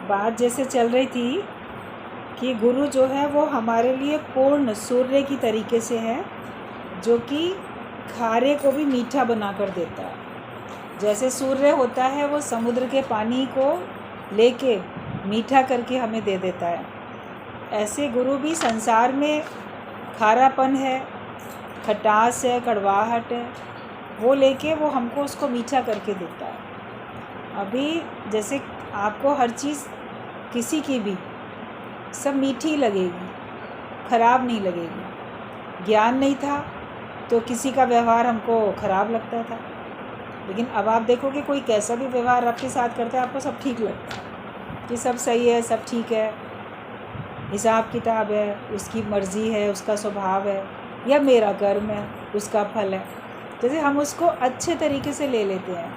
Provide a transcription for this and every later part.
बात जैसे चल रही थी कि गुरु जो है वो हमारे लिए पूर्ण सूर्य की तरीके से है, जो कि खारे को भी मीठा बना कर देता है। जैसे सूर्य होता है वो समुद्र के पानी को लेके मीठा करके हमें दे देता है, ऐसे गुरु भी संसार में खारापन है, खटास है, कड़वाहट है, वो लेके वो हमको उसको मीठा करके देता है। अभी जैसे आपको हर चीज़ किसी की भी सब मीठी लगेगी, ख़राब नहीं लगेगी। ज्ञान नहीं था तो किसी का व्यवहार हमको ख़राब लगता था, लेकिन अब आप देखोगे कोई कैसा भी व्यवहार आपके साथ करता है आपको सब ठीक लगता है कि सब सही है, सब ठीक है, हिसाब किताब है, उसकी मर्ज़ी है, उसका स्वभाव है, या मेरा कर्म है, उसका फल है। जैसे हम उसको अच्छे तरीके से ले लेते हैं,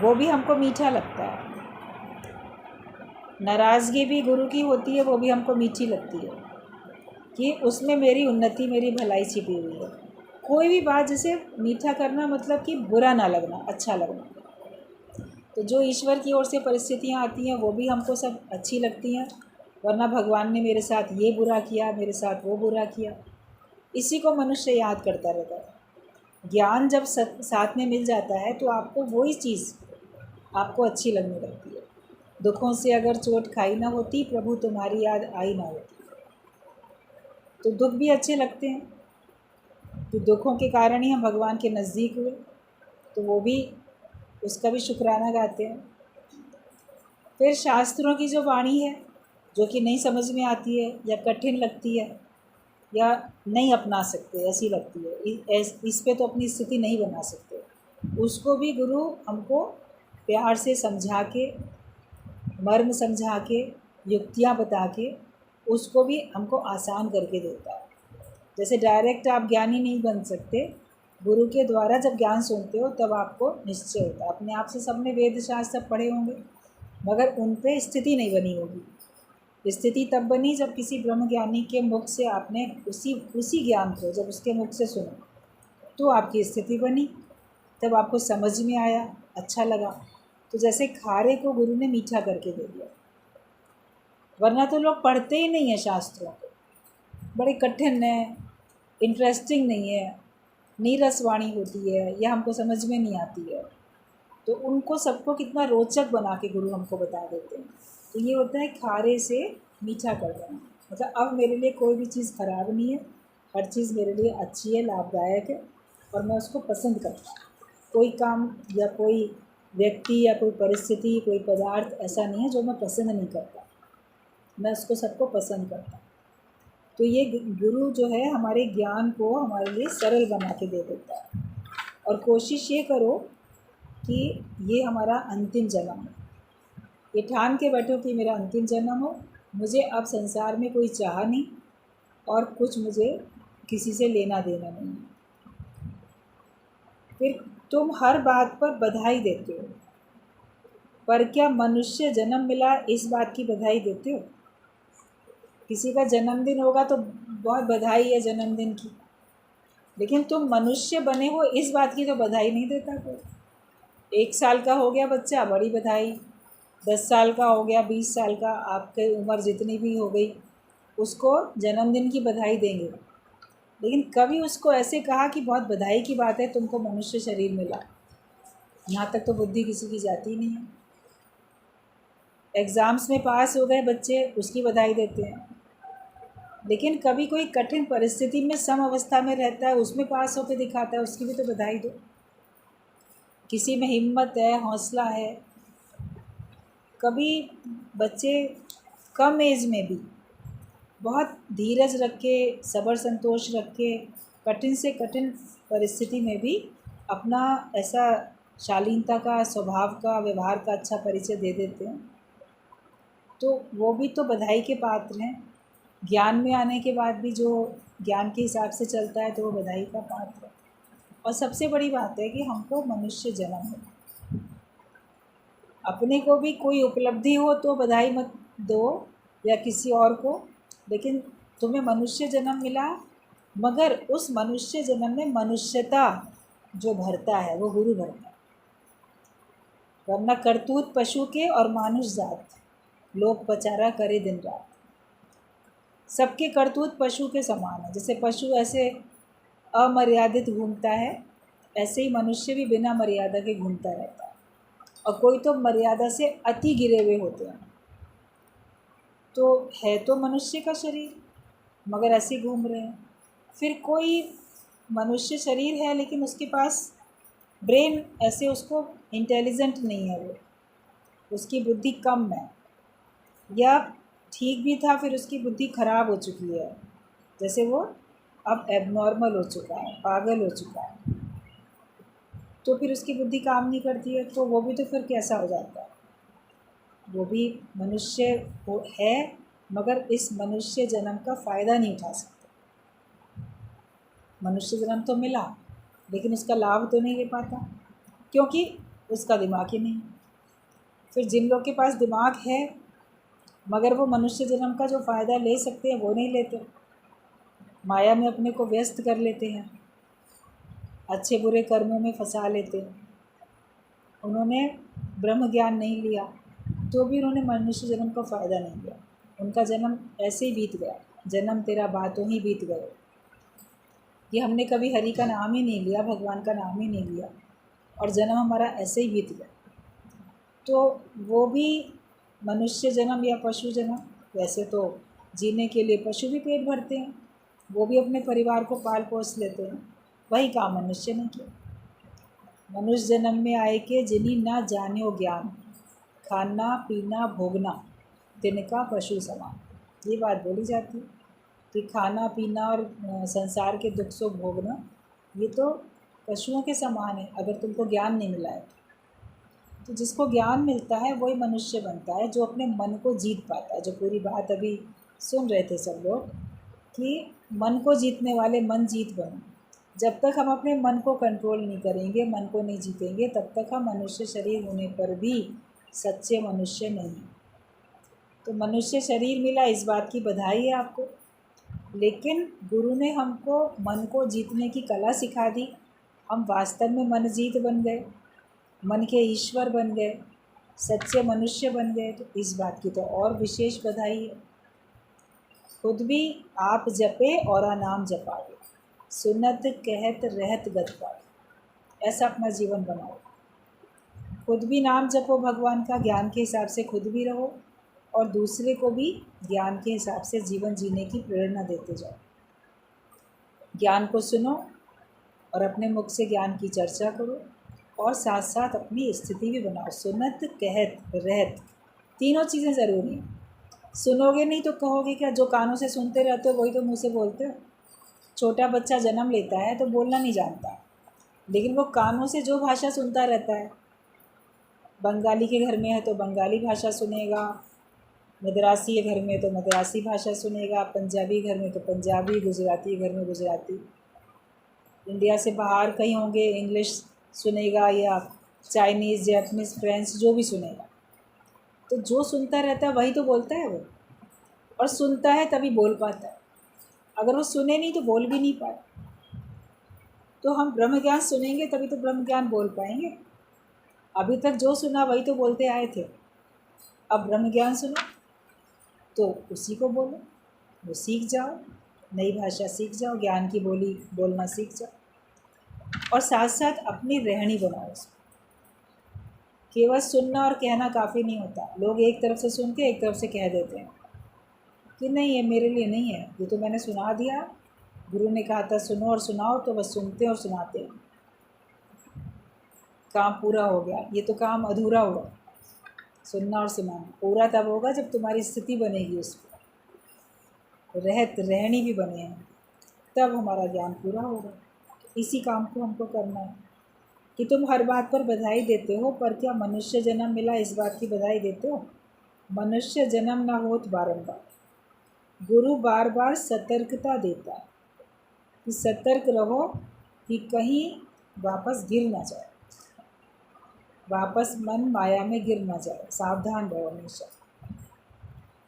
वो भी हमको मीठा लगता है। नाराज़गी भी गुरु की होती है, वो भी हमको मीठी लगती है कि उसमें मेरी उन्नति, मेरी भलाई छिपी हुई है। कोई भी बात जैसे मीठा करना मतलब कि बुरा ना लगना, अच्छा लगना। तो जो ईश्वर की ओर से परिस्थितियाँ आती हैं वो भी हमको सब अच्छी लगती हैं, वरना भगवान ने मेरे साथ ये बुरा किया, मेरे साथ वो बुरा किया, इसी को मनुष्य याद करता रहता है। ज्ञान जब साथ में मिल जाता है तो आपको वही चीज़ आपको अच्छी लगने लगती है। दुखों से अगर चोट खाई ना होती, प्रभु तुम्हारी याद आई ना होती, तो दुख भी अच्छे लगते हैं। तो दुखों के कारण ही हम भगवान के नज़दीक हुए, तो वो भी उसका भी शुक्राना गाते हैं। फिर शास्त्रों की जो वाणी है, जो कि नहीं समझ में आती है या कठिन लगती है या नहीं अपना सकते, ऐसी लगती है, इस पे तो अपनी स्थिति नहीं बना सकते, उसको भी गुरु हमको प्यार से समझा के, मर्म समझा के, युक्तियाँ बता के उसको भी हमको आसान करके देता है। जैसे डायरेक्ट आप ज्ञानी नहीं बन सकते, गुरु के द्वारा जब ज्ञान सुनते हो तब आपको निश्चय होता है। अपने आप से सबने वेद शास्त्र सब पढ़े होंगे, मगर उन पे स्थिति नहीं बनी होगी। स्थिति तब बनी जब किसी ब्रह्म ज्ञानी के मुख से आपने उसी ज्ञान को जब उसके मुख से सुना, तो आपकी स्थिति बनी, तब आपको समझ में आया, अच्छा लगा। तो जैसे खारे को गुरु ने मीठा करके दे दिया, वरना तो लोग पढ़ते ही नहीं हैं शास्त्रों को, बड़े कठिन है, इंटरेस्टिंग नहीं है, नीरस वाणी होती है या हमको समझ में नहीं आती है, तो उनको सबको कितना रोचक बना के गुरु हमको बता देते हैं। तो ये होता है खारे से मीठा कर देना, मतलब अब मेरे लिए कोई भी चीज़ ख़राब नहीं है, हर चीज़ मेरे लिए अच्छी है, लाभदायक है, और मैं उसको पसंद करता हूँ। कोई काम या कोई व्यक्ति या कोई परिस्थिति, कोई पदार्थ ऐसा नहीं है जो मैं पसंद नहीं करता, मैं उसको सबको पसंद करता हूँ। तो ये गुरु जो है हमारे ज्ञान को हमारे लिए सरल बना के दे देता है। और कोशिश ये करो कि ये हमारा अंतिम जन्म है, ये ठान के बैठो कि मेरा अंतिम जन्म हो, मुझे अब संसार में कोई चाह नहीं और कुछ मुझे किसी से लेना देना नहीं। फिर तुम हर बात पर बधाई देते हो, पर क्या मनुष्य जन्म मिला इस बात की बधाई देते हो? किसी का जन्मदिन होगा तो बहुत बधाई है जन्मदिन की, लेकिन तुम मनुष्य बने हो इस बात की तो बधाई नहीं देता कोई। 1 साल का हो गया बच्चा, बड़ी बधाई, 10 साल का हो गया, 20 साल का, आपकी उम्र जितनी भी हो गई, उसको जन्मदिन की बधाई देंगे, लेकिन कभी उसको ऐसे कहा कि बहुत बधाई की बात है तुमको मनुष्य शरीर मिला, यहाँ तक तो बुद्धि किसी की जाती नहीं है। एग्ज़ाम्स में पास हो गए बच्चे, उसकी बधाई देते हैं, लेकिन कभी कोई कठिन परिस्थिति में सम अवस्था में रहता है, उसमें पास होकर दिखाता है, उसकी भी तो बधाई दो। किसी में हिम्मत है, हौसला है। कभी बच्चे कम एज में भी बहुत धीरज रख के, सब्र संतोष रख के, कठिन से कठिन परिस्थिति में भी अपना ऐसा शालीनता का, स्वभाव का, व्यवहार का अच्छा परिचय दे देते हैं, तो वो भी तो बधाई के पात्र हैं। ज्ञान में आने के बाद भी जो ज्ञान के हिसाब से चलता है तो वो बधाई का पात्र है। और सबसे बड़ी बात है कि हमको मनुष्य जन्म है, अपने को भी कोई उपलब्धि हो तो बधाई मत दो या किसी और को, लेकिन तुम्हें मनुष्य जन्म मिला, मगर उस मनुष्य जन्म में मनुष्यता जो भरता है वो गुरु भरता है, वरना करतूत पशु के और मानुष जात, लोक पचारा करे दिन रात। सबके करतूत पशु के समान है। जैसे पशु ऐसे अमर्यादित घूमता है, ऐसे ही मनुष्य भी बिना मर्यादा के घूमता रहता है। और कोई तो मर्यादा से अति गिरे हुए होते हैं। तो है तो मनुष्य का शरीर, मगर ऐसे ही घूम रहे हैं। फिर कोई मनुष्य शरीर है लेकिन उसके पास ब्रेन ऐसे उसको इंटेलिजेंट नहीं है, वो उसकी बुद्धि कम है, या ठीक भी था फिर उसकी बुद्धि ख़राब हो चुकी है, जैसे वो अब एबनॉर्मल हो चुका है, पागल हो चुका है, तो फिर उसकी बुद्धि काम नहीं करती है, तो वो भी तो फिर कैसा हो जाता है। वो भी मनुष्य है, मगर इस मनुष्य जन्म का फ़ायदा नहीं उठा सकता। मनुष्य जन्म तो मिला लेकिन उसका लाभ तो नहीं ले पाता, क्योंकि उसका दिमाग ही नहीं। फिर जिन लोग के पास दिमाग है मगर वो मनुष्य जन्म का जो फ़ायदा ले सकते हैं वो नहीं लेते, माया में अपने को व्यस्त कर लेते हैं, अच्छे बुरे कर्मों में फंसा लेते हैं। उन्होंने ब्रह्म ज्ञान नहीं लिया तो भी उन्होंने मनुष्य जन्म का फ़ायदा नहीं लिया। उनका जन्म ऐसे ही बीत गया, जन्म तेरा बातों ही बीत गए। ये हमने कभी हरि का नाम ही नहीं लिया, भगवान का नाम ही नहीं लिया, और जन्म हमारा ऐसे ही बीत गया। तो वो भी मनुष्य जन्म या पशु जन्म, वैसे तो जीने के लिए पशु भी पेट भरते हैं, वो भी अपने परिवार को पाल पोस लेते हैं, वही काम मनुष्य ने किया। मनुष्य जन्म में आए के जिन्हीं ना जान्यो ज्ञान, खाना पीना भोगना तिनका पशु समान। ये बात बोली जाती है कि खाना पीना और संसार के दुख सुख भोगना ये तो पशुओं के समान है, अगर तुमको ज्ञान नहीं मिला है। तो जिसको ज्ञान मिलता है वही मनुष्य बनता है, जो अपने मन को जीत पाता है। जो पूरी बात अभी सुन रहे थे सब लोग कि मन को जीतने वाले मन जीत बनो। जब तक हम अपने मन को कंट्रोल नहीं करेंगे, मन को नहीं जीतेंगे, तब तक हम मनुष्य शरीर होने पर भी सच्चे मनुष्य नहीं। तो मनुष्य शरीर मिला, इस बात की बधाई है आपको, लेकिन गुरु ने हमको मन को जीतने की कला सिखा दी। हम वास्तव में मन जीत बन गए, मन के ईश्वर बन गए, सच्चे मनुष्य बन गए। तो इस बात की तो और विशेष बधाई है। खुद भी आप जपे और नाम जपावे, सुनत कहत रहत गत पावे। ऐसा अपना जीवन बनाओ, खुद भी नाम जपो भगवान का, ज्ञान के हिसाब से खुद भी रहो और दूसरे को भी ज्ञान के हिसाब से जीवन जीने की प्रेरणा देते जाओ। ज्ञान को सुनो और अपने मुख से ज्ञान की चर्चा करो, और साथ साथ अपनी स्थिति भी बनाओ। सुनत कहत रहत, तीनों चीज़ें ज़रूरी हैं। सुनोगे नहीं तो कहोगे क्या? जो कानों से सुनते रहते हो वही तो मुँह से बोलते हो। छोटा बच्चा जन्म लेता है तो बोलना नहीं जानता, लेकिन वो कानों से जो भाषा सुनता रहता है, बंगाली के घर में है तो बंगाली भाषा सुनेगा, मद्रासी घर में तो मद्रासी भाषा सुनेगा, पंजाबी घर में तो पंजाबी, गुजराती घर में गुजराती, इंडिया से बाहर कहीं होंगे इंग्लिश सुनेगा, या चाइनीज़, जैपनीज़, फ्रेंच, जो भी सुनेगा। तो जो सुनता रहता है वही तो बोलता है वो, और सुनता है तभी बोल पाता है। अगर वो सुने नहीं तो बोल भी नहीं पाए। तो हम ब्रह्म ज्ञान सुनेंगे तभी तो ब्रह्म ज्ञान बोल पाएंगे। अभी तक जो सुना वही तो बोलते आए थे, अब ब्रह्म ज्ञान सुनो तो उसी को बोलो, वो सीख जाओ, नई भाषा सीख जाओ, ज्ञान की बोली बोलना सीख जाओ, और साथ साथ अपनी रहनी बनाओ उसको। केवल सुनना और कहना काफ़ी नहीं होता। लोग एक तरफ से सुन के एक तरफ से कह देते हैं कि नहीं ये मेरे लिए नहीं है, ये तो मैंने सुना दिया, गुरु ने कहा था सुनो और सुनाओ, तो बस सुनते और सुनाते हैं, काम पूरा हो गया। ये तो काम अधूरा हुआ। सुनना और सुनाना पूरा तब होगा जब तुम्हारी स्थिति बनेगी, उसको रहनी भी बने हैं, तब हमारा ज्ञान पूरा होगा। इसी काम को हमको करना है। कि तुम हर बात पर बधाई देते हो, पर क्या मनुष्य जन्म मिला इस बात की बधाई देते हो? मनुष्य जन्म ना होत बारंबार, गुरु बार बार सतर्कता देता है कि सतर्क रहो कि कहीं वापस गिर ना जाए, वापस मन माया में गिर ना जाए, सावधान रहो हमेशा।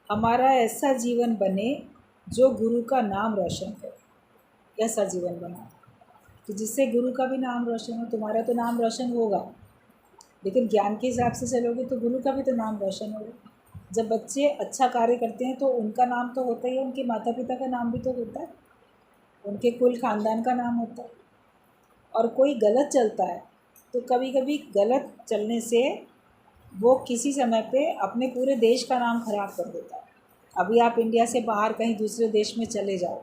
हमारा ऐसा जीवन बने जो गुरु का नाम रोशन करे। ऐसा जीवन बना कि जिससे गुरु का भी नाम रोशन हो। तुम्हारा तो नाम रोशन होगा, लेकिन ज्ञान के हिसाब से चलोगे तो गुरु का भी तो नाम रोशन होगा। जब बच्चे अच्छा कार्य करते हैं तो उनका नाम तो होता ही है, उनके माता पिता का नाम भी तो होता है, उनके कुल खानदान का नाम होता है। और कोई गलत चलता है तो कभी कभी गलत चलने से वो किसी समय पे अपने पूरे देश का नाम खराब कर देता है। अभी आप इंडिया से बाहर कहीं दूसरे देश में चले जाओ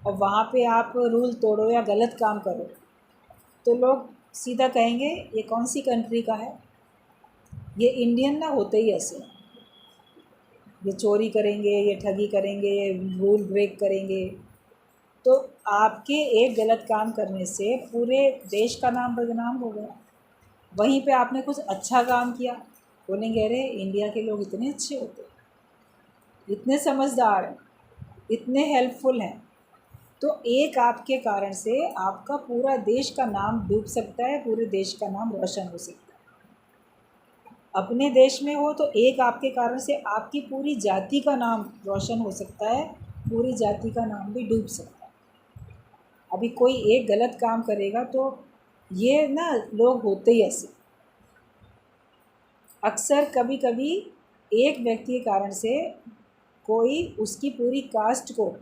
और वहाँ पे आप रूल तोड़ो या गलत काम करो तो लोग सीधा कहेंगे ये कौन सी कंट्री का है, ये इंडियन ना होते ही ऐसे, ये चोरी करेंगे, ये ठगी करेंगे, ये रूल ब्रेक करेंगे। तो आपके एक गलत काम करने से पूरे देश का नाम बदनाम हो गया। वहीं पे आपने कुछ अच्छा काम किया, बोलेंगे अरे इंडिया के लोग इतने अच्छे होते हैं, इतने समझदार हैं, इतने हेल्पफुल हैं। तो एक आपके कारण से आपका पूरा देश का नाम डूब सकता है, पूरे देश का नाम रोशन हो सकता है। अपने देश में हो तो एक आपके कारण से आपकी पूरी जाति का नाम रोशन हो सकता है, पूरी जाति का नाम भी डूब सकता है। अभी कोई एक गलत काम करेगा तो ये ना लोग होते ही ऐसे। अक्सर कभी कभी एक व्यक्ति के कारण से कोई उसकी पूरी कास्ट को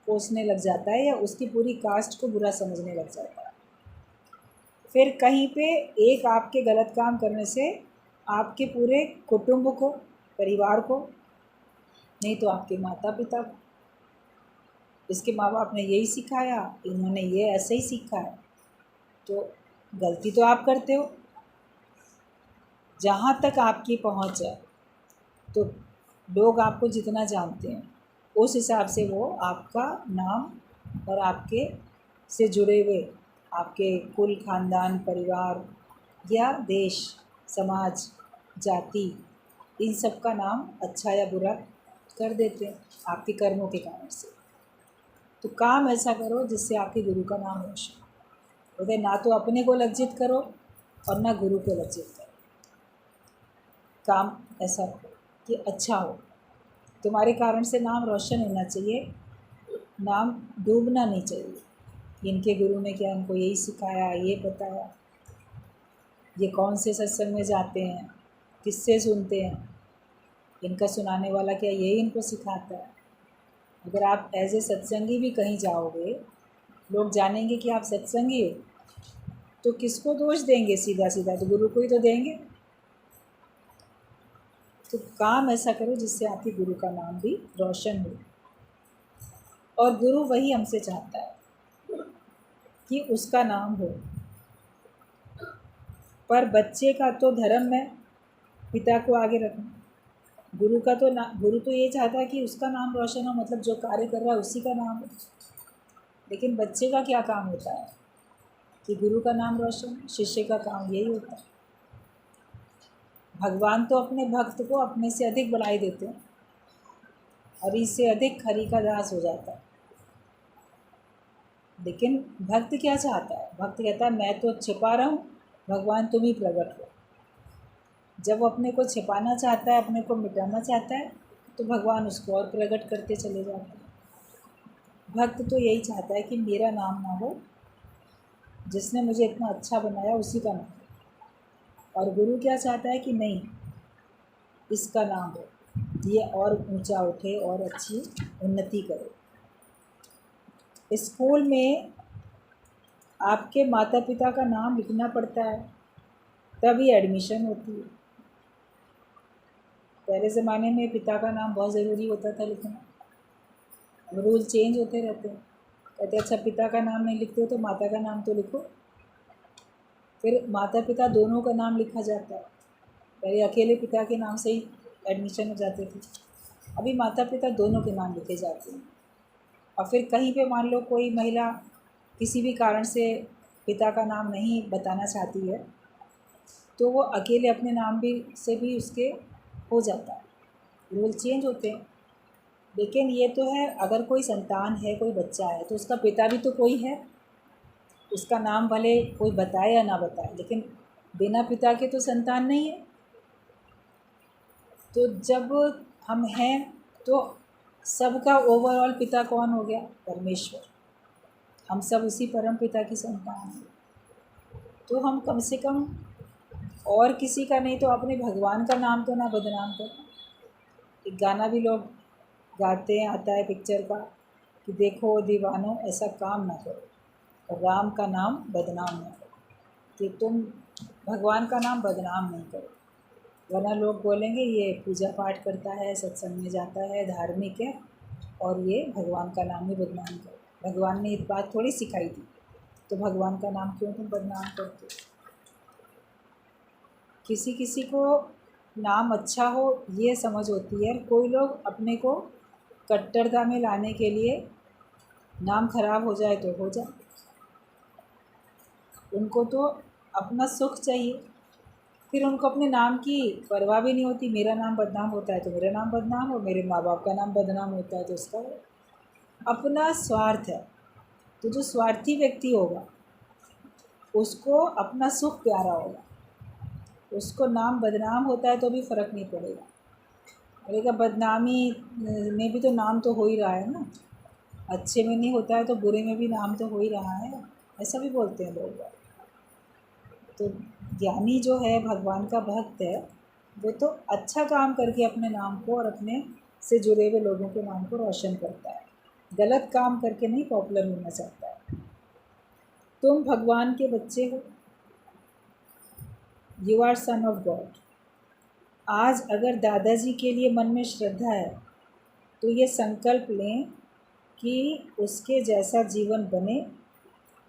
कोसने लग जाता है या उसकी पूरी कास्ट को बुरा समझने लग जाता है। फिर कहीं पे एक आपके गलत काम करने से आपके पूरे कुटुंब को, परिवार को, नहीं तो आपके माता पिता को, इसके माँ बाप ने यही सिखाया, इन्होंने ये ऐसे ही सीखा है, तो गलती तो आप करते हो। जहाँ तक आपकी पहुँच है तो लोग आपको जितना जानते हैं उस हिसाब से वो आपका नाम और आपके से जुड़े हुए आपके कुल, खानदान, परिवार या देश, समाज, जाति, इन सब का नाम अच्छा या बुरा कर देते हैं आपके कर्मों के कारण से। तो काम ऐसा करो जिससे आपके गुरु का नाम रोशन हो। ना तो अपने को लज्जित करो और ना गुरु को लज्जित करो। काम ऐसा करो कि अच्छा हो, तुम्हारे कारण से नाम रोशन होना चाहिए, नाम डूबना नहीं चाहिए। इनके गुरु ने क्या इनको यही सिखाया, ये बताया, ये कौन से सत्संग में जाते हैं, किससे सुनते हैं, इनका सुनाने वाला क्या यही इनको सिखाता है। अगर आप एज ए सत्संगी भी कहीं जाओगे, लोग जानेंगे कि आप सत्संगी हो, तो किसको दोष देंगे? सीधा सीधा तो गुरु को ही तो देंगे। तो काम ऐसा करो जिससे आपके गुरु का नाम भी रोशन हो। और गुरु वही हमसे चाहता है कि उसका नाम हो। पर बच्चे का तो धर्म है पिता को आगे रखना, गुरु का तो गुरु तो ये चाहता है कि उसका नाम रोशन हो, मतलब जो कार्य कर रहा है उसी का नाम हो। लेकिन बच्चे का क्या काम होता है कि गुरु का नाम रोशन, शिष्य का काम यही होता है। भगवान तो अपने भक्त को अपने से अधिक बढ़ाई देते हैं और इससे अधिक खरी का दास हो जाता है। लेकिन भक्त क्या चाहता है? भक्त कहता है मैं तो छिपा रहा हूँ, भगवान तुम ही प्रकट हो। जब वो अपने को छिपाना चाहता है, अपने को मिटाना चाहता है, तो भगवान उसको और प्रकट करते चले जाते हैं। भक्त तो यही चाहता है कि मेरा नाम ना हो, जिसने मुझे इतना अच्छा बनाया उसी का नाम हो। और गुरु क्या चाहता है कि नहीं, इसका नाम हो, ये और ऊंचा उठे और अच्छी उन्नति करे। स्कूल में आपके माता पिता का नाम लिखना पड़ता है, तभी एडमिशन होती है। पहले ज़माने में पिता का नाम बहुत ज़रूरी होता था लिखना, रूल चेंज होते रहते हैं। कहते अच्छा पिता का नाम नहीं लिखते हो तो माता का नाम तो लिखो। फिर माता पिता दोनों का नाम लिखा जाता है। पहले अकेले पिता के नाम से ही एडमिशन हो जाते थे, अभी माता पिता दोनों के नाम लिखे जाते हैं। और फिर कहीं पे मान लो कोई महिला किसी भी कारण से पिता का नाम नहीं बताना चाहती है, तो वो अकेले अपने नाम भी से भी उसके हो जाता है, रूल चेंज होते हैं। लेकिन ये तो है, अगर कोई संतान है, कोई बच्चा है, तो उसका पिता भी तो कोई है। उसका नाम भले कोई बताए या ना बताए, लेकिन बिना पिता के तो संतान नहीं है। तो जब हम हैं तो सबका ओवरऑल पिता कौन हो गया? परमेश्वर। हम सब उसी परम पिता की संतान हैं। तो हम कम से कम और किसी का नहीं तो अपने भगवान का नाम तो ना बदनाम करें। एक गाना भी लोग गाते हैं, आता है पिक्चर का कि देखो दीवानों ऐसा काम ना करो और राम का नाम बदनाम ना करो, कि तुम भगवान का नाम बदनाम नहीं करो, वरना लोग बोलेंगे ये पूजा पाठ करता है, सत्संग में जाता है, धार्मिक है और ये भगवान का नाम ही बदनाम करे। भगवान ने एक बात थोड़ी सिखाई थी, तो भगवान का नाम क्यों तुम बदनाम करते हो। किसी किसी को नाम अच्छा हो ये समझ होती है, कोई लोग अपने को कट्टरता में लाने के लिए नाम खराब हो जाए तो हो जाए, उनको तो अपना सुख चाहिए, फिर उनको अपने नाम की परवाह भी नहीं होती। मेरा नाम बदनाम होता है तो मेरा नाम बदनाम हो, मेरे माँ बाप का नाम बदनाम होता है तो उसका हो। अपना स्वार्थ है। तो जो स्वार्थी व्यक्ति होगा उसको अपना सुख प्यारा होगा, उसको नाम बदनाम होता है तो भी फ़र्क नहीं पड़ेगा, बोलेगा बदनामी में भी तो नाम तो हो ही रहा है ना, अच्छे में नहीं होता है तो बुरे में भी नाम तो हो ही रहा है, ऐसा भी बोलते हैं लोग। तो ज्ञानी जो है, भगवान का भक्त है, वो तो अच्छा काम करके अपने नाम को और अपने से जुड़े हुए लोगों के नाम को रोशन करता है, गलत काम करके नहीं पॉपुलर होना चाहता है। तुम भगवान के बच्चे हो, you are son of God. आज अगर दादाजी के लिए मन में श्रद्धा है तो ये संकल्प लें कि उसके जैसा जीवन बने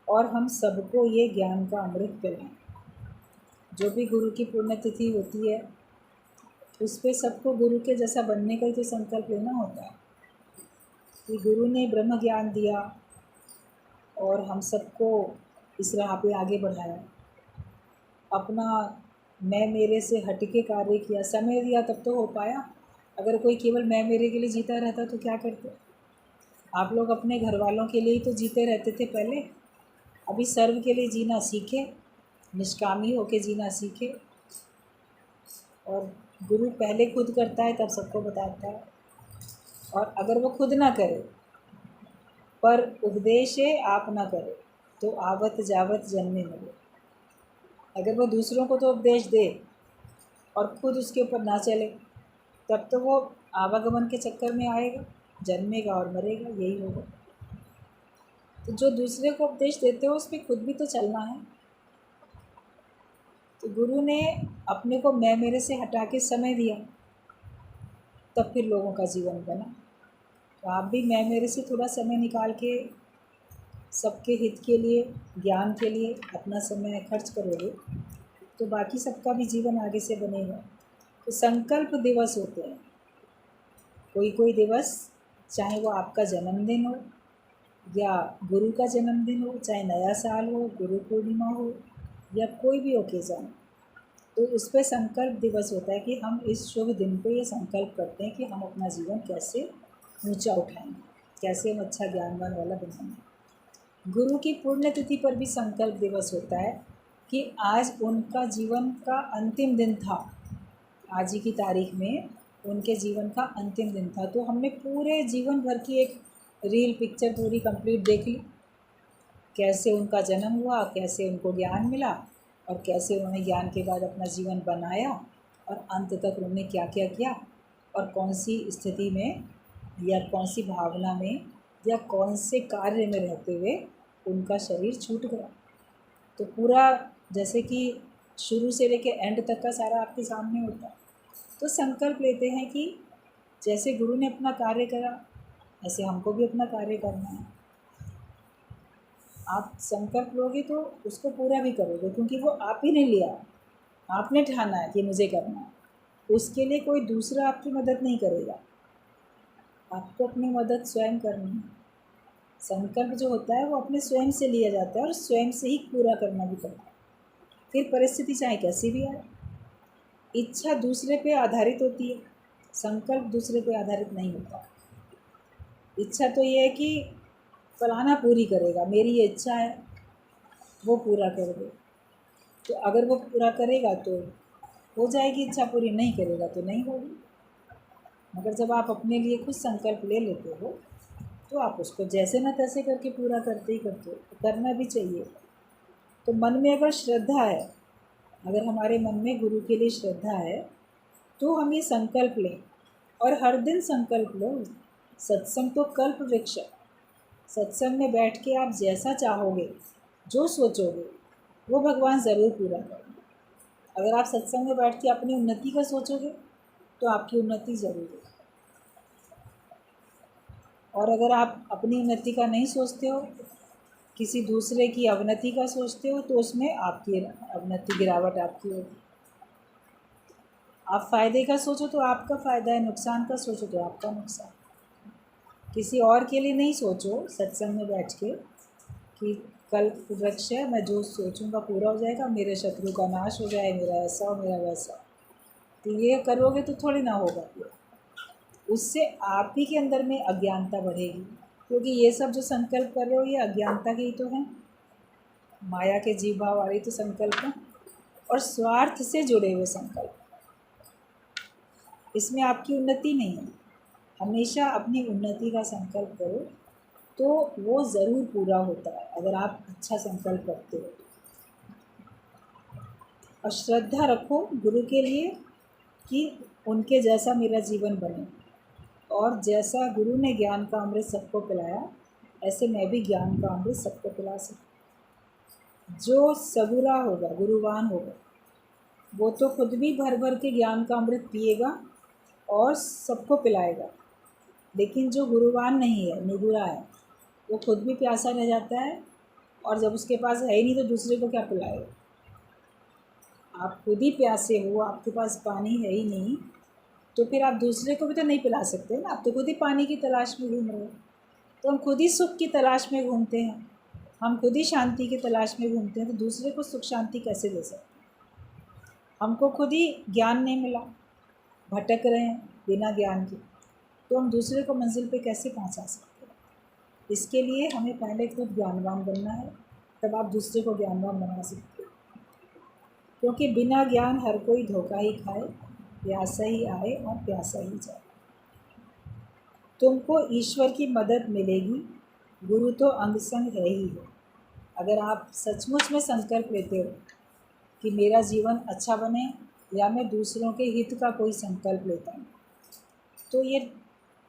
और हम सबको ये ज्ञान का अमृत पिलाएं। जो भी गुरु की पुण्यतिथि होती है उस पर सबको गुरु के जैसा बनने का ही तो संकल्प लेना होता है कि गुरु ने ब्रह्म ज्ञान दिया और हम सबको इस राह पे आगे बढ़ाया, अपना मैं मेरे से हटके कार्य किया, समय दिया तब तो हो पाया। अगर कोई केवल मैं मेरे के लिए जीता रहता तो क्या करते। आप लोग अपने घर वालों के लिए ही तो जीते रहते थे पहले, अभी सर्व के लिए जीना सीखे, निष्कामी होके जीना सीखे। और गुरु पहले खुद करता है तब सबको बताता है, और अगर वो खुद ना करे पर उपदेश आप ना करे तो आवत जावत जन्मे मिले। अगर वो दूसरों को तो उपदेश दे और खुद उसके ऊपर ना चले तब तो वो आवागमन के चक्कर में आएगा, जन्मेगा और मरेगा, यही होगा। तो जो दूसरे को उपदेश देते हो उस पर खुद भी तो चलना है। तो गुरु ने अपने को मैं मेरे से हटा के समय दिया, तब फिर लोगों का जीवन बना। तो आप भी मैं मेरे से थोड़ा समय निकाल के सबके हित के लिए, ज्ञान के लिए अपना समय खर्च करोगे तो बाकी सबका भी जीवन आगे से बनेगा। तो संकल्प दिवस होते हैं, कोई कोई दिवस, चाहे वो आपका जन्मदिन हो या गुरु का जन्मदिन हो, चाहे नया साल हो, गुरु पूर्णिमा हो या कोई भी ओकेज़न, तो उस पर संकल्प दिवस होता है कि हम इस शुभ दिन पे ये संकल्प करते हैं कि हम अपना जीवन कैसे ऊंचा उठाएंगे, कैसे हम अच्छा ज्ञानवान वाला बनाएंगे। गुरु की पुण्यतिथि पर भी संकल्प दिवस होता है कि आज उनका जीवन का अंतिम दिन था, आज ही की तारीख में उनके जीवन का अंतिम दिन था। तो हमने पूरे जीवन भर की एक रील पिक्चर पूरी कंप्लीट देख ली, कैसे उनका जन्म हुआ, कैसे उनको ज्ञान मिला और कैसे उन्होंने ज्ञान के बाद अपना जीवन बनाया और अंत तक उन्होंने क्या क्या किया और कौन सी स्थिति में या कौन सी भावना में या कौन से कार्य में रहते हुए उनका शरीर छूट गया। तो पूरा जैसे कि शुरू से लेके एंड तक का सारा आपके सामने होता है। तो संकल्प लेते हैं कि जैसे गुरु ने अपना कार्य करा ऐसे हमको भी अपना कार्य करना है। आप संकल्प लोगे तो उसको पूरा भी करोगे, क्योंकि वो आप ही ने लिया, आपने ठाना है कि मुझे करना है। उसके लिए कोई दूसरा आपकी मदद नहीं करेगा, आपको अपनी मदद स्वयं करनी है। संकल्प जो होता है वो अपने स्वयं से लिया जाता है और स्वयं से ही पूरा करना भी पड़ता है, फिर परिस्थिति चाहे कैसी भी आए। इच्छा दूसरे पे आधारित होती है, संकल्प दूसरे पे आधारित नहीं होता। इच्छा तो ये है कि फलाना पूरी करेगा, मेरी ये इच्छा है, वो पूरा कर दे। तो अगर वो पूरा करेगा तो हो जाएगी इच्छा पूरी, नहीं करेगा तो नहीं होगी। मगर जब आप अपने लिए कुछ संकल्प ले लेते हो तो आप उसको जैसे ना तैसे करके पूरा करते ही करते हो, तो करना भी चाहिए। तो मन में अगर श्रद्धा है, अगर हमारे मन में गुरु के लिए श्रद्धा है तो हम ये संकल्प लें और हर दिन संकल्प लो। सत्संग तो कल्प वृक्ष है। सत्संग में बैठ के आप जैसा चाहोगे, जो सोचोगे, वो भगवान ज़रूर पूरा करेंगे। अगर आप सत्संग में बैठ के अपनी उन्नति का सोचोगे तो आपकी उन्नति ज़रूर है। और अगर आप अपनी उन्नति का नहीं सोचते हो, किसी दूसरे की अवनति का सोचते हो, तो उसमें आपकी अवनति, गिरावट आपकी होगी। आप फ़ायदे का सोचो तो आपका फ़ायदा है, नुकसान का सोचो तो आपका नुकसान। किसी और के लिए नहीं सोचो सत्संग में बैठ के कि कल वृक्ष है, मैं जो सोचूंगा पूरा हो जाएगा, मेरे शत्रु का नाश हो जाए, मेरा ऐसा हो, मेरा वैसा। तो ये करोगे तो थोड़ी ना होगा। उससे आप ही के अंदर में अज्ञानता बढ़ेगी, क्योंकि ये सब जो संकल्प कर रहे हो ये अज्ञानता के ही तो हैं, माया के जीव भाव वाले तो संकल्प हैं, और स्वार्थ से जुड़े हुए संकल्प। इसमें आपकी उन्नति नहीं है। हमेशा अपनी उन्नति का संकल्प करो तो वो ज़रूर पूरा होता है, अगर आप अच्छा संकल्प करते हो। और श्रद्धा रखो गुरु के लिए कि उनके जैसा मेरा जीवन बने, और जैसा गुरु ने ज्ञान का अमृत सबको पिलाया, ऐसे मैं भी ज्ञान का अमृत सबको पिला सकूँ। जो सबूरा होगा, गुरुवान होगा, वो तो खुद भी भर भर के ज्ञान का अमृत पिएगा और सबको पिलाएगा। लेकिन जो गुरुवान नहीं है, निगुरा है, वो खुद भी प्यासा रह जाता है, और जब उसके पास है ही नहीं तो दूसरे को क्या पिलाएगा। आप खुद ही प्यासे हो, आपके पास पानी है ही नहीं, तो फिर आप दूसरे को भी तो नहीं पिला सकते ना। आप तो खुद ही पानी की तलाश में घूम रहे हो। तो हम खुद ही सुख की तलाश में घूमते हैं, हम खुद ही शांति की तलाश में घूमते हैं, तो दूसरे को सुख शांति कैसे दे सकते हैं। हमको खुद ही ज्ञान नहीं मिला, भटक रहे हैं बिना ज्ञान के, तो हम दूसरे को मंजिल पे कैसे पहुंचा सकते हैं। इसके लिए हमें पहले खुद ज्ञानवान बनना है, तब आप दूसरे को ज्ञानवान बना सकते हो। क्योंकि बिना ज्ञान हर कोई धोखा ही खाए, प्यासा ही आए और प्यासा ही जाए। तुमको ईश्वर की मदद मिलेगी, गुरु तो अंग संग है ही है। अगर आप सचमुच में संकल्प लेते हो कि मेरा जीवन अच्छा बने, या मैं दूसरों के हित का कोई संकल्प लेता हूँ, तो ये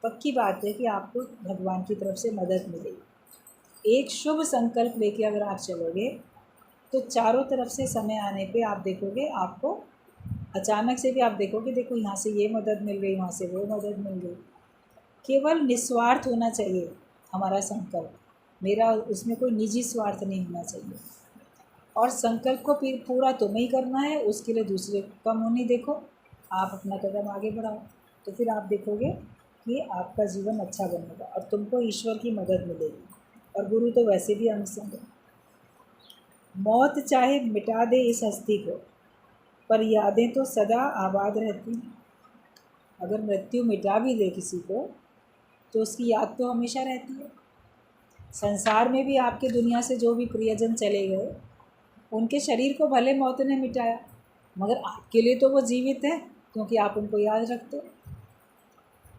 पक्की बात है कि आपको भगवान की तरफ से मदद मिलेगी। एक शुभ संकल्प लेके अगर आप चलोगे तो चारों तरफ से समय आने पे आप देखोगे, आपको अचानक से भी आप देखोगे, देखो यहाँ से ये मदद मिल गई, वहाँ से वो मदद मिल गई। केवल निस्वार्थ होना चाहिए हमारा संकल्प, मेरा उसमें कोई निजी स्वार्थ नहीं होना चाहिए। और संकल्प को पूरा तुम्हें ही करना है, उसके लिए दूसरे को कम होने देखो, आप अपना कदम आगे बढ़ाओ, तो फिर आप देखोगे कि आपका जीवन अच्छा बनेगा और तुमको ईश्वर की मदद मिलेगी। और गुरु तो वैसे भी अनुसंग है। मौत चाहे मिटा दे इस हस्ती को, पर यादें तो सदा आबाद रहती हैं। अगर मृत्यु मिटा भी दे किसी को, तो उसकी याद तो हमेशा रहती है। संसार में भी आपके दुनिया से जो भी प्रियजन चले गए, उनके शरीर को भले मौत ने मिटाया, मगर आपके लिए तो वो जीवित है, क्योंकि आप उनको याद रखते हो।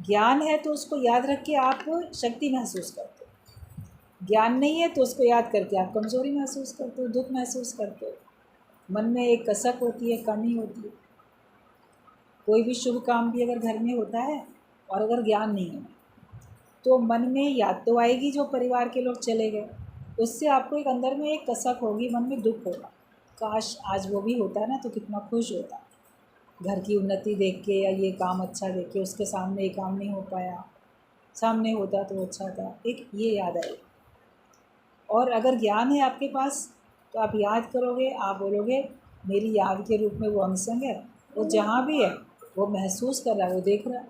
ज्ञान है तो उसको याद रख के आप शक्ति महसूस करते हो। ज्ञान नहीं है तो उसको याद करके आप कमज़ोरी महसूस करते हो, दुख महसूस करते हो, मन में एक कसक होती है, कमी होती है। कोई भी शुभ काम भी अगर घर में होता है और अगर ज्ञान नहीं है, तो मन में याद तो आएगी जो परिवार के लोग चले गए, उससे आपको एक अंदर में एक कसक होगी, मन में दुख होगा, काश आज वो भी होता ना तो कितना खुश होता। घर की उन्नति देख के या ये काम अच्छा देख के, उसके सामने ये काम नहीं हो पाया, सामने होता तो अच्छा था, एक ये याद आएगी। और अगर ज्ञान है आपके पास तो आप याद करोगे, आप बोलोगे मेरी याद के रूप में वो अंगसंग है, वो जहाँ भी है वो महसूस कर रहा है, वो देख रहा है।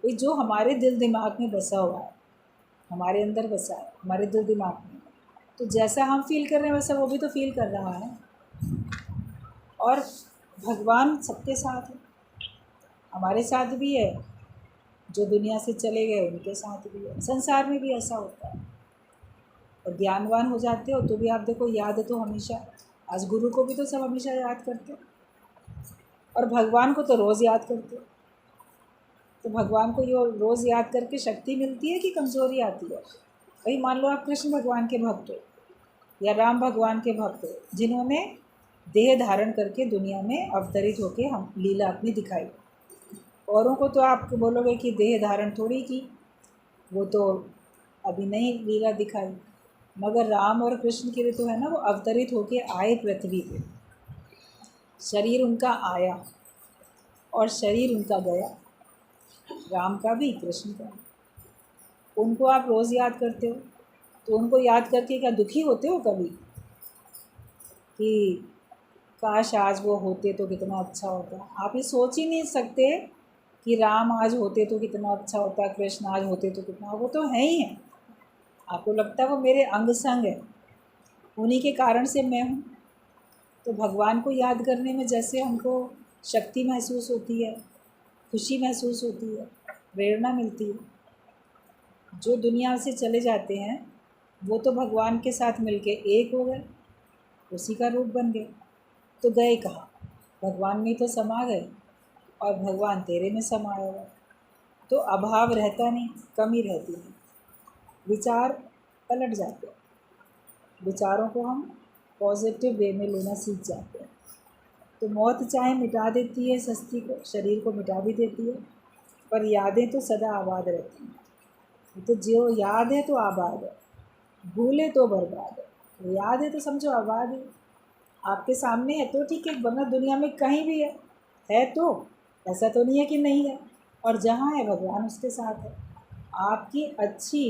ये जो हमारे दिल दिमाग में बसा हुआ है, हमारे अंदर बसा है, हमारे दिल दिमाग में, तो जैसा हम फील कर रहे हैं वैसा वो भी तो फील कर रहा है। और भगवान सबके साथ है, हमारे साथ भी है, जो दुनिया से चले गए उनके साथ भी है। संसार में भी ऐसा होता है। और ज्ञानवान हो जाते हो तो भी आप देखो, याद तो हमेशा, आज गुरु को भी तो सब हमेशा याद करते हो, और भगवान को तो रोज़ याद करते हो। तो भगवान को ये रोज़ याद करके शक्ति मिलती है कि कमज़ोरी आती है। भाई मान लो आप कृष्ण भगवान के भक्त हो या राम भगवान के भक्त हो, जिन्होंने देह धारण करके दुनिया में अवतरित होकर हम लीला अपनी दिखाई, औरों को तो आप बोलोगे कि देह धारण थोड़ी की, वो तो अभी नहीं लीला दिखाई, मगर राम और कृष्ण के लिए तो है ना, वो अवतरित होके आए पृथ्वी पे, शरीर उनका आया और शरीर उनका गया, राम का भी कृष्ण का भी। उनको आप रोज़ याद करते हो, तो उनको याद करके क्या दुखी होते हो कभी कि काश आज वो होते तो कितना अच्छा होता? आप ये सोच ही नहीं सकते कि राम आज होते तो कितना अच्छा होता, कृष्ण आज होते तो कितना, वो तो है ही है। आपको लगता है वो मेरे अंग संग है, उन्हीं के कारण से मैं हूँ। तो भगवान को याद करने में जैसे हमको शक्ति महसूस होती है, खुशी महसूस होती है, प्रेरणा मिलती है। जो दुनिया से चले जाते हैं वो तो भगवान के साथ मिलके एक हो गए, उसी का रूप बन गए। तो गए कहाँ? भगवान में तो समा गए और भगवान तेरे में समाया हुआ। तो अभाव रहता नहीं, कमी रहती है, विचार पलट जाते हैं, विचारों को हम पॉजिटिव वे में लेना सीख जाते हैं। तो मौत चाहे मिटा देती है सस्ती को, शरीर को मिटा भी देती है, पर यादें तो सदा आबाद रहती हैं। तो जो याद है तो आबाद है, भूले तो बर्बाद है। तो याद है तो समझो आबाद है, आपके सामने है तो ठीक है, वरना दुनिया में कहीं भी है तो ऐसा तो नहीं है कि नहीं है। और जहाँ है भगवान उसके साथ है। आपकी अच्छी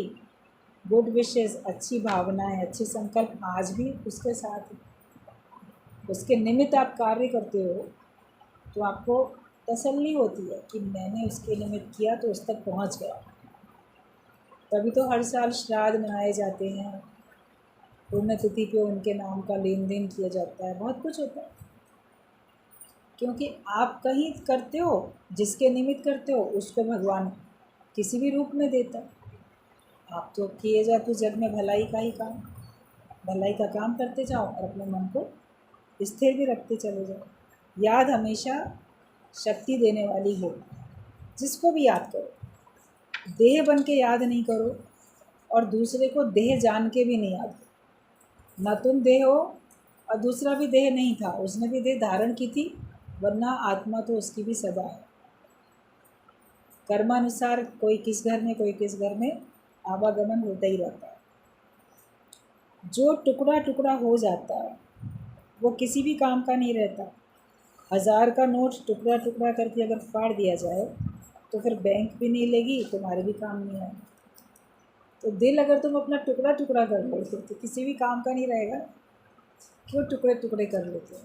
गुड विशेस, अच्छी भावनाएं, अच्छे संकल्प आज भी उसके साथ है। उसके निमित्त आप कार्य करते हो तो आपको तसल्ली होती है कि मैंने उसके निमित्त किया तो उस तक पहुँच गया। तभी तो हर साल श्राद्ध मनाए जाते हैं, पुण्यतिथि पे उनके नाम का लेन देन किया जाता है, बहुत कुछ होता है। क्योंकि आप कहीं करते हो, जिसके निमित्त करते हो उसको भगवान किसी भी रूप में देता है। आप तो किए जाते जग में भलाई का ही काम, भलाई का काम करते जाओ और अपने मन को स्थिर भी रखते चले जाओ। याद हमेशा शक्ति देने वाली हो, जिसको भी याद करो। देह बन के याद नहीं करो और दूसरे को देह जान के भी नहीं याद करो। ना तुम देह हो और दूसरा भी देह नहीं था, उसने भी देह धारण की थी, वरना आत्मा तो उसकी भी सदा है। कर्मानुसार कोई किस घर में कोई किस घर में आवागमन होता ही रहता है। जो टुकड़ा टुकड़ा हो जाता है वो किसी भी काम का नहीं रहता। 1000 का नोट टुकड़ा टुकड़ा करके अगर फाड़ दिया जाए तो फिर बैंक भी नहीं लेगी, तुम्हारे भी काम नहीं आएगा। तो दिल अगर तुम अपना टुकड़ा टुकड़ा कर लेते तो किसी भी काम का नहीं रहेगा। क्यों टुकड़े टुकड़े कर लेते हो?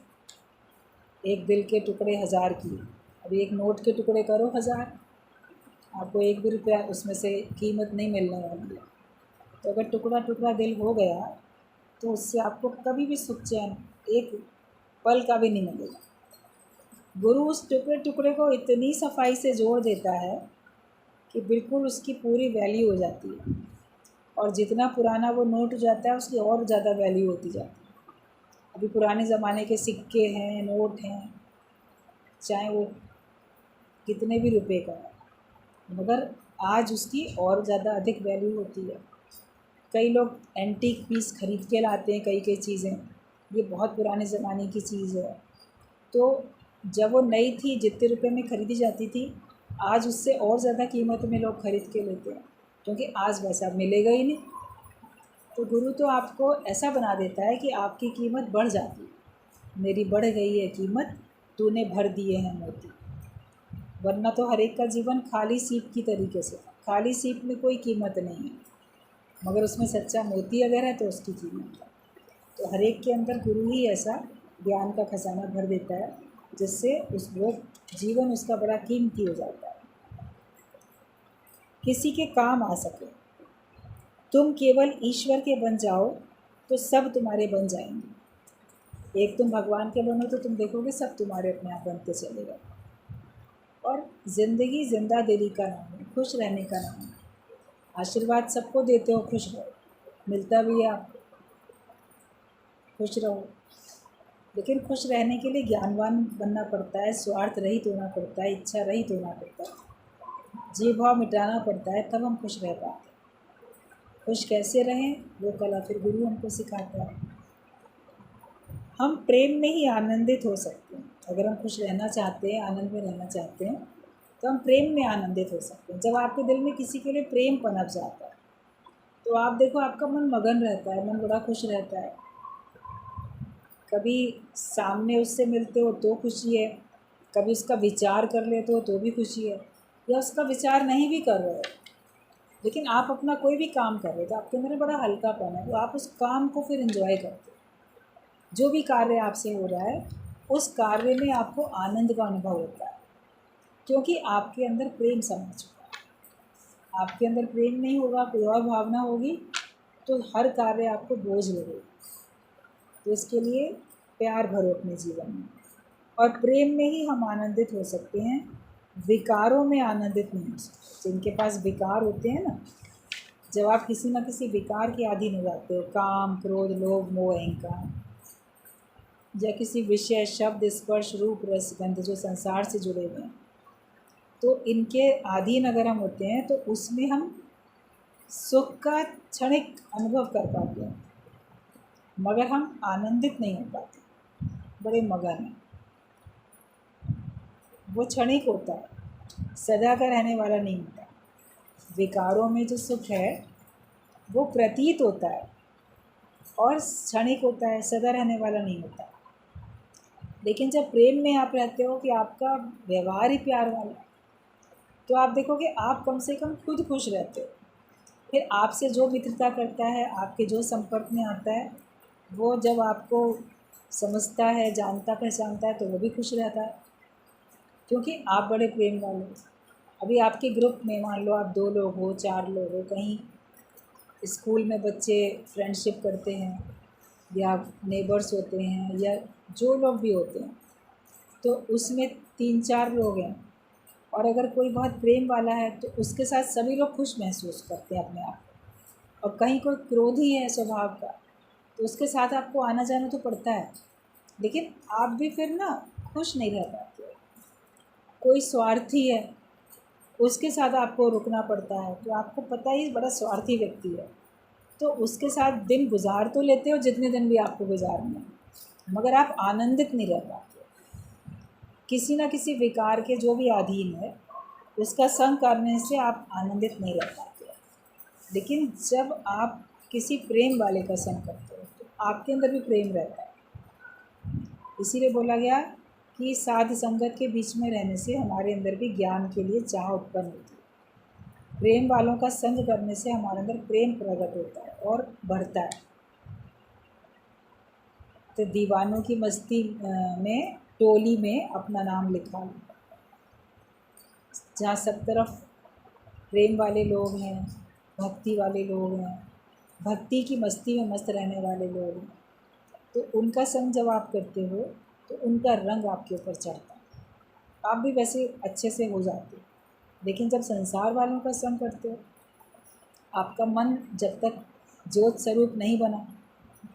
एक दिल के टुकड़े 1000 की, अभी एक नोट के टुकड़े करो 1000, आपको एक भी रुपया उसमें से कीमत नहीं मिलने वाली है। तो अगर टुकड़ा टुकड़ा दिल हो गया तो उससे आपको कभी भी सुख चैन एक पल का भी नहीं मिलेगा। गुरु उस टुकड़े टुकड़े को इतनी सफाई से जोड़ देता है कि बिल्कुल उसकी पूरी वैल्यू हो जाती है, और जितना पुराना वो नोट हो जाता है उसकी और ज़्यादा वैल्यू होती जाती है। अभी पुराने ज़माने के सिक्के हैं, नोट हैं, चाहे वो कितने भी रुपए का है, मगर आज उसकी और ज़्यादा अधिक वैल्यू होती है। कई लोग एंटीक पीस खरीद के लाते हैं, कई कई चीज़ें, ये बहुत पुराने ज़माने की चीज़ है, तो जब वो नई थी जितने रुपए में ख़रीदी जाती थी, आज उससे और ज़्यादा कीमत में लोग ख़रीद के लेते हैं, क्योंकि आज वैसा मिलेगा ही नहीं। तो गुरु तो आपको ऐसा बना देता है कि आपकी कीमत बढ़ जाती है। मेरी बढ़ गई है कीमत, तूने भर दिए हैं मोती। वरना तो हर एक का जीवन खाली सीप की तरीके से, खाली सीप में कोई कीमत नहीं है, मगर उसमें सच्चा मोती अगर है तो उसकी कीमत है। तो हर एक के अंदर गुरु ही ऐसा ज्ञान का खजाना भर देता है, जिससे उस वो जीवन उसका बड़ा कीमती हो जाता है, किसी के काम आ सके। तुम केवल ईश्वर के बन जाओ तो सब तुम्हारे बन जाएंगे। एक तुम भगवान के बनो तो तुम देखोगे सब तुम्हारे अपने आप बनते चलेगा। और ज़िंदगी जिंदा दिली का नाम है, खुश रहने का नाम है। आशीर्वाद सबको देते हो, खुश रहो, मिलता भी है आपको, खुश रहो। लेकिन खुश रहने के लिए ज्ञानवान बनना पड़ता है, स्वार्थ रहित होना पड़ता है, इच्छा रहित होना पड़ता है, जीव भाव मिटाना पड़ता है, तब हम खुश रह पाते हैं। खुश कैसे रहें वो कला फिर गुरु हमको सिखाता है। हम प्रेम में ही आनंदित हो सकते हैं। अगर हम खुश रहना चाहते हैं, आनंद में रहना चाहते हैं, तो हम प्रेम में आनंदित हो सकते हैं। जब आपके दिल में किसी के लिए प्रेम पनप जाता है तो आप देखो आपका मन मगन रहता है, मन बड़ा खुश रहता है। कभी सामने उससे मिलते हो तो खुशी है, कभी उसका विचार कर लेते हो तो भी खुशी है, या उसका विचार नहीं भी कर रहे हो लेकिन आप अपना कोई भी काम कर रहे हो तो आपके अंदर बड़ा हल्कापन है, तो आप उस काम को फिर एंजॉय करते हो। जो भी कार्य आपसे हो रहा है उस कार्य में आपको आनंद का अनुभव होता है, क्योंकि आपके अंदर प्रेम समा चुका है। आपके अंदर प्रेम नहीं होगा, कोई और भावना होगी तो हर कार्य आपको बोझ लगेगा। तो इसके लिए प्यार भरो अपने जीवन में, और प्रेम में ही हम आनंदित हो सकते हैं, विकारों में आनंदित नहीं हो सकते। जिनके पास विकार होते हैं ना, जब आप किसी न किसी विकार के अधीन हो जाते हो, काम, क्रोध, लोभ, मोह, अहंकार, या किसी विषय, शब्द, स्पर्श, रूप, रस, गंध जो संसार से जुड़े हुए हैं, तो इनके अधीन अगर हम होते हैं तो उसमें हम सुख का क्षणिक अनुभव कर पाते हैं, मगर हम आनंदित नहीं हो पाते, बड़े मगन हैं। वो क्षणिक होता है, सदा का रहने वाला नहीं होता। विकारों में जो सुख है वो प्रतीत होता है और क्षणिक होता है, सदा रहने वाला नहीं होता। लेकिन जब प्रेम में आप रहते हो कि आपका व्यवहार ही प्यार वाला है, तो आप देखोगे आप कम से कम खुद खुश रहते हो। फिर आपसे जो मित्रता करता है, आपके जो संपर्क में आता है, वो जब आपको समझता है, जानता पहचानता है, तो वो भी खुश रहता है, क्योंकि आप बड़े प्रेम वाले हो। अभी आपके ग्रुप में मान लो आप 2 लोग हो, 4 लोग हो, कहीं स्कूल में बच्चे फ्रेंडशिप करते हैं या नेबर्स होते हैं या जो लोग भी होते हैं, तो उसमें 3-4 लोग हैं, और अगर कोई बहुत प्रेम वाला है तो उसके साथ सभी लोग खुश महसूस करते हैं अपने आप को। और कहीं कोई क्रोधी है स्वभाव का तो उसके साथ आपको आना जाना तो पड़ता है, लेकिन आप भी फिर ना खुश नहीं रह पाते। कोई स्वार्थी है, उसके साथ आपको रुकना पड़ता है, तो आपको पता ही बड़ा स्वार्थी व्यक्ति है, तो उसके साथ दिन गुजार तो लेते हो जितने दिन भी आपको गुजारना है, मगर आप आनंदित नहीं रह पाते। किसी न किसी विकार के जो भी अधीन है उसका संग करने से आप आनंदित नहीं रह पाते। लेकिन जब आप किसी प्रेम वाले का संग करते हो तो आपके अंदर भी प्रेम रहता है। इसीलिए बोला गया कि साध संगत के बीच में रहने से हमारे अंदर भी ज्ञान के लिए चाह उत्पन्न होती है। प्रेम वालों का संग करने से हमारे अंदर प्रेम प्रकट होता है और बढ़ता है। तो दीवानों की मस्ती में टोली में अपना नाम लिखा लो, जहाँ सब तरफ प्रेम वाले लोग हैं, भक्ति वाले लोग हैं, भक्ति की मस्ती में मस्त रहने वाले लोग हैं, तो उनका संग जब आप करते हो तो उनका रंग आपके ऊपर चढ़ता है, आप भी वैसे अच्छे से हो जाते हो। लेकिन जब संसार वालों का संग करते हो, आपका मन जब तक ज्योत स्वरूप नहीं बना,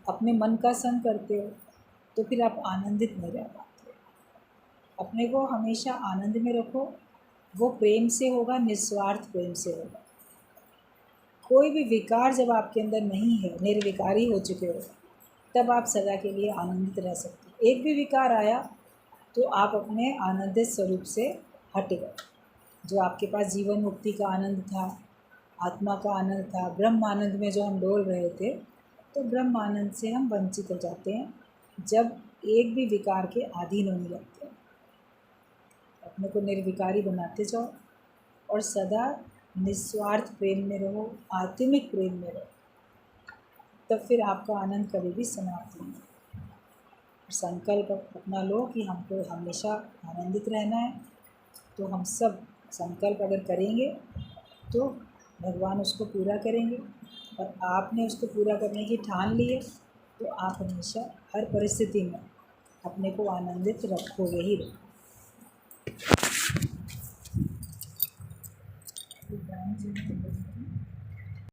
अपने मन का संग करते हो, तो फिर आप आनंदित नहीं रह पाते। अपने को हमेशा आनंद में रखो, वो प्रेम से होगा, निस्वार्थ प्रेम से होगा। कोई भी विकार जब आपके अंदर नहीं है, निर्विकारी हो चुके हो, तब आप सदा के लिए आनंदित रह सकते हो। एक भी विकार आया तो आप अपने आनंदित स्वरूप से हट गए। जो आपके पास जीवन मुक्ति का आनंद था, आत्मा का आनंद था, ब्रह्म आनंद में जो हम डोल रहे थे, तो ब्रह्म आनंद से हम वंचित हो जाते हैं जब एक भी विकार के अधीन होने लगते हैं। अपने को निर्विकारी बनाते जाओ और सदा निस्वार्थ प्रेम में रहो, आत्मिक प्रेम में रहो, तब फिर आपका आनंद कभी भी समाप्त नहीं होगा। संकल्प अपना लो कि हमको हमेशा आनंदित रहना है, तो हम सब संकल्प अगर करेंगे तो भगवान उसको पूरा करेंगे, और आपने उसको पूरा करने की ठान ली है तो आप हमेशा हर परिस्थिति में अपने को आनंदित रखोगे ही रखोगे।